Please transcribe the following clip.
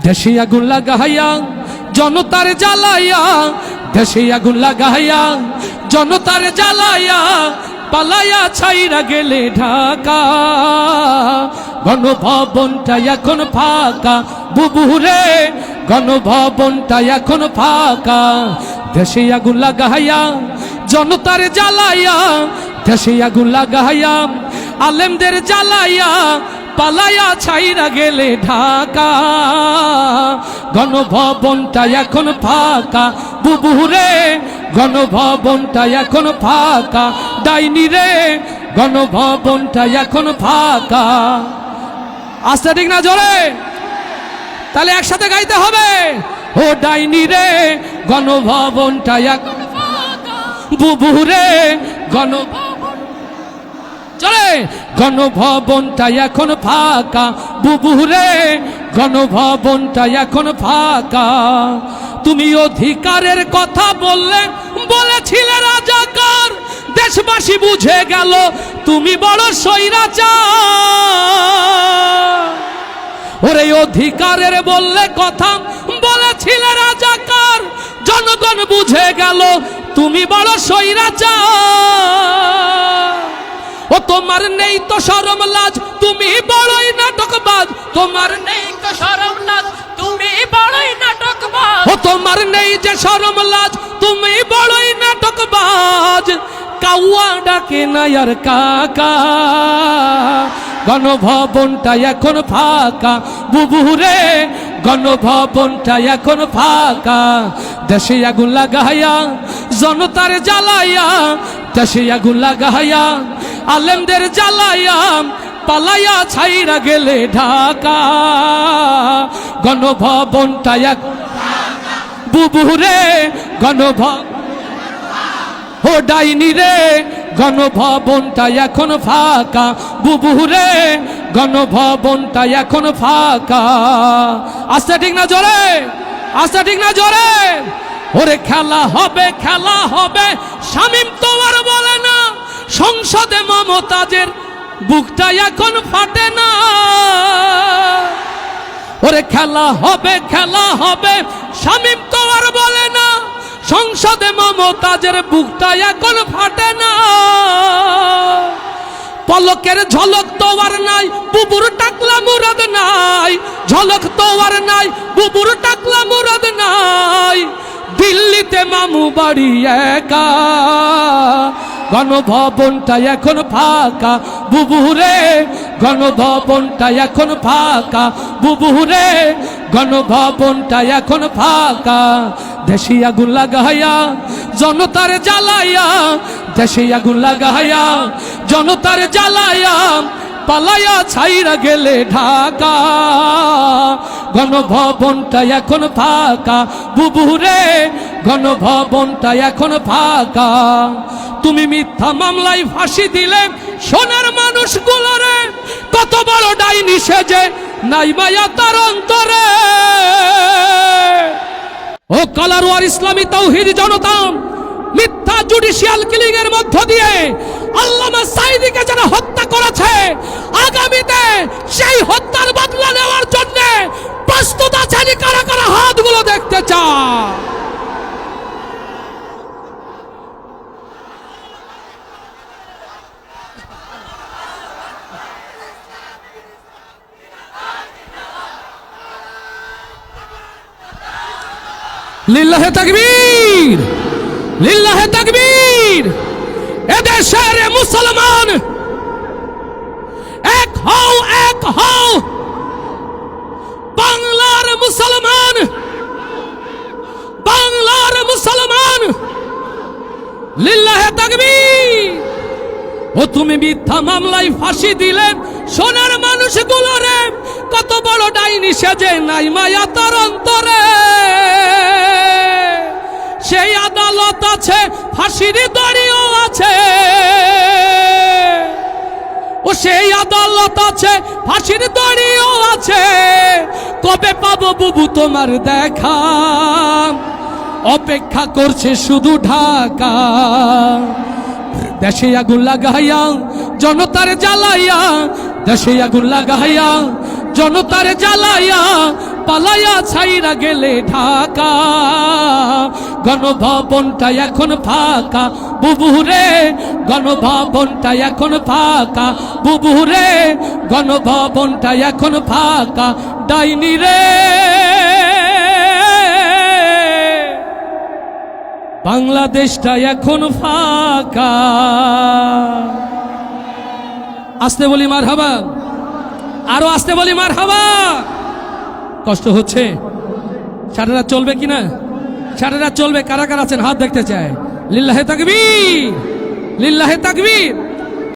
দেশে আগুন লাগাইয়া জনতার জ্বালাইয়া, দেশে আগুন লাগাইয়া জনতার জ্বালাইয়া, পালাইয়া ছাইরা গেলে ঢাকা। গণভবনটা এখন ফাঁকা বুবুরে, গণভবনটা এখন ফাঁকা। দেশে আগুন লাগাইয়া জনতার জ্বালাইয়া, দেশে আগুন লাগাইয়া আলেমদের জ্বালাইয়া, পালাইয়া ছাইরা গেলে ঢাকা। গণভবনটা এখন ফাঁকা বুবুরে, গণভবনটা এখন ফাঁকা। ডাইনি রে, গণভবনটা এখন ফাঁকা। আস্তে ঠিক না জোরে? তাহলে একসাথে গাইতে হবে। ও ডাইনি রে, গণভবনটা এখন ফাঁকা বুবুরে, চলে গণভবনটা এখন ফাঁকা বুবুরে, গণভবনটা এখন ফাঁকা। তুমি অধিকারের কথা বলেছিলে রাজাকার, দেশবাসী বুঝে গেল তুমি বড় স্বৈরাচার। ওরে অধিকারের কথা বলেছিলে রাজাকার, জনগণ বুঝে গেল তুমি বড় স্বৈরাচার। ও তোমার নেই তো শরম লাজ, তুমি বড়ই নাটকবাজ। তোমার নেই তো শরম লাজ, তুমি বড়ই নাটকবাজ। ও তোমার নেই যে শরম লাজ, তুমি বড়ই নাটকবাজ। কাউয়া ডাকে না আর কাকা। গণভবনটা এখন ফাঁকা বুবুরে, গণভবনটা এখন ফাঁকা। দেশে আগুন লাগাইয়া জনতার জ্বালাইয়া, দেশে আগুন লাগাইয়া আলেমদের জ্বালাইয়া, পালাইয়া ছাইরা গেলে ঢাকা। গণভবনটা এখন বুবুরে, গণভবন ও ডাইনি রে, গণভবনটা এখন ফাঁকা বুবুরে, গণভবনটা এখন ফাঁকা। আস্তে ঠিক না জোরে? আস্তে ঠিক না জোরে? ওরে খেলা হবে, খেলা হবে, শামীম তো আর বলে না। সংসদে মমতাজের বুকটা এখন ফাটে না। ওরে খেলা হবে, খেলা হবে, শামীম তো আর বলে না। সংসদে মমতাজের বুকটা এখন ফাটে না। পলকের ঝলক তো আর নাই, বুবুর টাকলা মুরাদ নাই। ঝলক তো আর নাই, বুবুর টাকলা মুরাদ নাই। দিল্লিতে মামু বাড়ি একা। গণভবনটা এখন ফাঁকা বুবুরে, গণভবনটা এখন ফাঁকা বুবুরে, গণভবনটা এখন ফাঁকা। দেশে আগুন লাগাইয়া জনতার জ্বালাইয়া, দেশে আগুন লাগাইয়া জনতার জ্বালাইয়া, পালাইয়া ছাইরা গেলে ঢাকা। গণভবনটা এখন ফাঁকা বুবুরে, গণভবনটা এখন ফাঁকা। তুমি মিথ্যা মামলায় ফাঁসি দিলে সোনার মানুষগুলোরে, কত বড় ডাইনি সেজে নাই মায়া তার অন্তরে। ও কালারওয়ার ইসলামী তাওহীদ জনতা, মিথ্যা জুডিশিয়াল কিলিং এর মধ্য দিয়ে আল্লামা সাঈদীকে যারা হত্যা করেছে, আগামীতে সেই হত্যার বদলা নেওয়ার জন্য প্রস্তুত আছেন কারা কারা? হাতগুলো দেখতে চায়। লিল্লাহে তাকবীর, লিল্লাহে তাকবীর। এদেশের মুসলমান এক হও, এক হও। বাংলার মুসলমান, বাংলার মুসলমান, লিল্লাহে তাকবীর। ও তুমি মিথ্যা মামলায় ফাঁসি দিলে সোনার মানুষগুলোরে, কত বড় ডাইনি সেজে নাই মায়া তার অন্তরে। সেই আদালত আছে, ফাঁসির দড়িও আছে। ও সেই আদালত আছে, ফাঁসির দড়িও আছে। কবে পাবো বুবু তোমার দেখা? অপেক্ষা করছে শুধু ঢাকা। দেশে আগুন লাগাইয়া জনতার জ্বালাইয়া, দেশে আগুন লাগাইয়া জনতার জ্বালাইয়া, পালাইয়া ছাইরা গেলে ঢাকা, গণভবনটা এখন ফাঁকা বুবুরে, গণভবনটা এখন ফাঁকা বুবুরে, গণভবনটা এখন ফাঁকা। ডাইনি রে বাংলাদেশটা এখন ফাঁকা। আস্তে বলি মারহাবা, আরো আস্তে বলি মারহাবা। কষ্ট হচ্ছে? সারা রাত চলবে কিনা? সারা রাত চলবে? কারা কারা আছেন হাত দেখতে চায়? লিল্লাহে তাকবীর, লিল্লাহে তাকবীর।